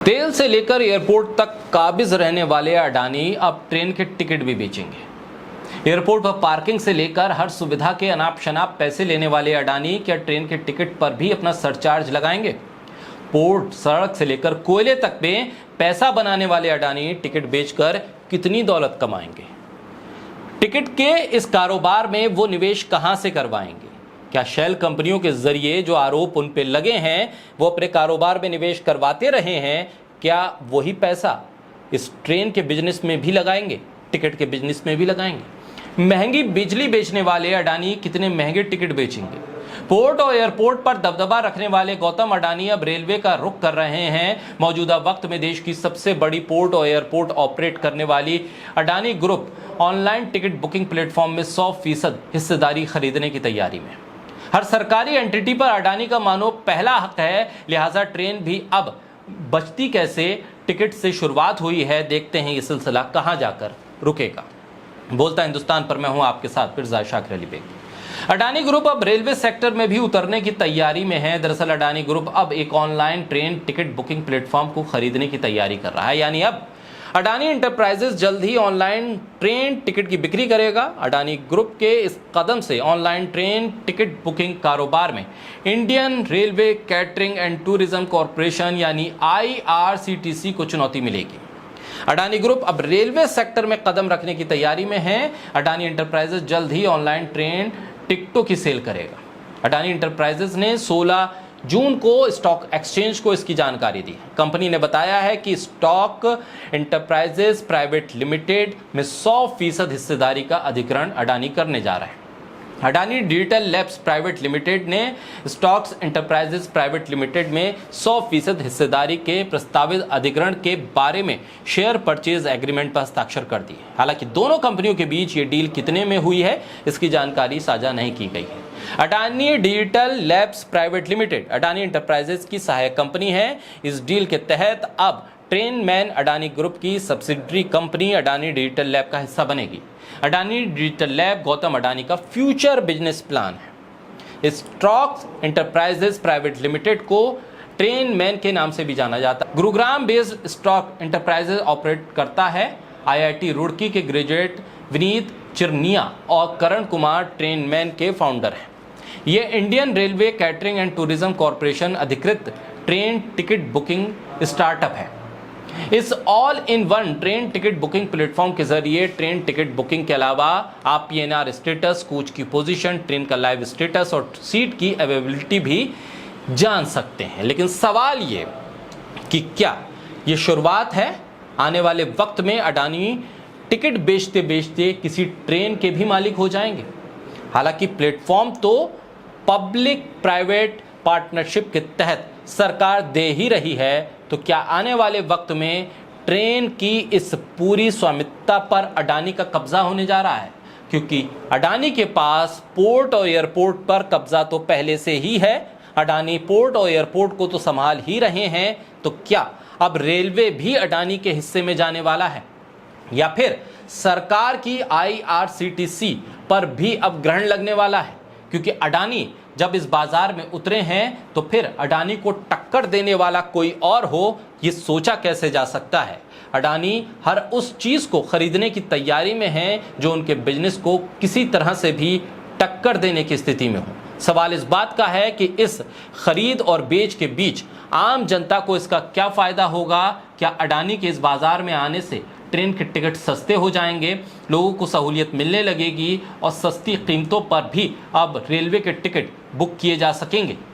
तेल से लेकर एयरपोर्ट तक काबिज रहने वाले अडानी अब ट्रेन के टिकट भी बेचेंगे। एयरपोर्ट पर पार्किंग से लेकर हर सुविधा के अनाप शनाप पैसे लेने वाले अडानी क्या ट्रेन के टिकट पर भी अपना सरचार्ज लगाएंगे? पोर्ट, सड़क से लेकर कोयले तक में पैसा बनाने वाले अडानी टिकट बेचकर कितनी दौलत कमाएंगे? टिकट के इस कारोबार में वो निवेश कहां से करवाएंगे? क्या शेल कंपनियों के जरिए जो आरोप उन पे लगे हैं वो अपने कारोबार में निवेश करवाते रहे हैं, क्या वही पैसा इस ट्रेन के बिजनेस में भी लगाएंगे, टिकट के बिजनेस में भी लगाएंगे? महंगी बिजली बेचने वाले अडानी कितने महंगे टिकट बेचेंगे? पोर्ट और एयरपोर्ट पर दबदबा रखने वाले गौतम अडानी अब रेलवे का रुख कर रहे हैं। मौजूदा वक्त में देश की सबसे बड़ी पोर्ट और एयरपोर्ट ऑपरेट करने वाली Adani group online ticket booking platform में 100% हिस्सेदारी खरीदने की तैयारी में। हर सरकारी एंटिटी पर अडानी का मानो पहला हक है, लिहाजा ट्रेन भी अब बचती कैसे? टिकट से शुरुआत हुई है, देखते हैं ये सिलसिला कहां जाकर रुकेगा। बोलता हिंदुस्तान पर मैं हूं आपके साथ फिर शाकिर अली बेग। अडानी ग्रुप अब रेलवे सेक्टर में भी उतरने की तैयारी में है। दरअसल अडानी ग्रुप अब एक online train ticket booking platform को खरीदने की तैयारी कर रहा है, यानी अब अडानी एंटरप्राइजेज जल्द ही ऑनलाइन ट्रेन टिकट की बिक्री करेगा। अडानी ग्रुप के इस कदम से ऑनलाइन ट्रेन टिकट बुकिंग कारोबार में Indian railway catering and tourism corporation यानी IRCTC को चुनौती मिलेगी। अडानी ग्रुप अब रेलवे सेक्टर में कदम रखने की तैयारी में है। अडानी एंटरप्राइजेज जल्द ही ऑनलाइन ट्रेन टिकटों की सेल करेगा। अडानी एंटरप्राइजेज ने 16 जून को स्टॉक एक्सचेंज को इसकी जानकारी दी। कंपनी ने बताया है कि स्टॉक एंटरप्राइजेज प्राइवेट लिमिटेड में 100% हिस्सेदारी का अधिग्रहण अडानी करने जा रहा है। Adani digital labs private limited ने स्टॉक्स एंटरप्राइजेज प्राइवेट लिमिटेड में 100% हिस्सेदारी के प्रस्तावित अधिग्रहण के बारे में शेयर परचेज एग्रीमेंट पर हस्ताक्षर कर दिए। हालांकि दोनों कंपनियों के बीच ये डील कितने में हुई है, इसकी जानकारी साझा नहीं की गई है। Adani digital labs private limited Adani enterprises की सहायक कंपनी है। इस डील के तहत अब ट्रेन मैन अडानी ग्रुप की subsidiary company Adani digital lab का हिस्सा बनेगी। अडानी डिजिटल लैब गौतम अडानी का फ्यूचर बिजनेस प्लान है। स्टॉक्स एंटरप्राइजेज प्राइवेट लिमिटेड को ट्रेन मैन के नाम से भी जाना जाता है। Gurugram based stock enterprises operate करता है। IIT रुड़की के ग्रेजुएट विनीत चिरनिया और करण कुमार ट्रेन मैन के फाउंडर हैं। ये Indian railway catering and tourism corporation अधिकृत ट्रेन टिकट बुकिंग स्टार्टअप है। इस all in one train ticket booking platform के जरिए ट्रेन टिकट बुकिंग के अलावा आप PNR स्टेटस, कोच की पोजीशन, ट्रेन का लाइव स्टेटस और सीट की अवेलेबिलिटी भी जान सकते हैं। लेकिन सवाल ये कि क्या ये शुरुआत है? आने वाले वक्त में अडानी टिकट बेचते बेचते किसी ट्रेन के भी मालिक हो जाएंगे। हालांकि प्लेटफॉर्म तो पब्लिक प्राइवेट पार्टनरशिप के तहत सरकार दे ही रही है, तो क्या आने वाले वक्त में ट्रेन की इस पूरी स्वामित्व पर अडानी का कब्जा होने जा रहा है? क्योंकि अडानी के पास पोर्ट और एयरपोर्ट पर कब्जा तो पहले से ही है। अडानी पोर्ट और एयरपोर्ट को तो संभाल ही रहे हैं, तो क्या अब रेलवे भी अडानी के हिस्से में जाने वाला है? या फिर सरकार की IRCTC पर भी अब ग्रहण लगने वाला है? क्योंकि अडानी जब इस बाजार में उतरे हैं तो फिर अडानी को टक्कर देने वाला कोई और हो, ये सोचा कैसे जा सकता है? अडानी हर उस चीज को खरीदने की तैयारी में है जो उनके बिजनेस को किसी तरह से भी टक्कर देने की स्थिति में हो। सवाल इस बात का है कि इस खरीद और बेच के बीच आम जनता को इसका क्या फायदा होगा? क्या अडानी के इस बाजार में आने से ट्रेन के टिकट सस्ते हो जाएंगे, लोगों को सहूलियत मिलने लगेगी और सस्ती कीमतों पर भी अब रेलवे के टिकट बुक किए जा सकेंगे?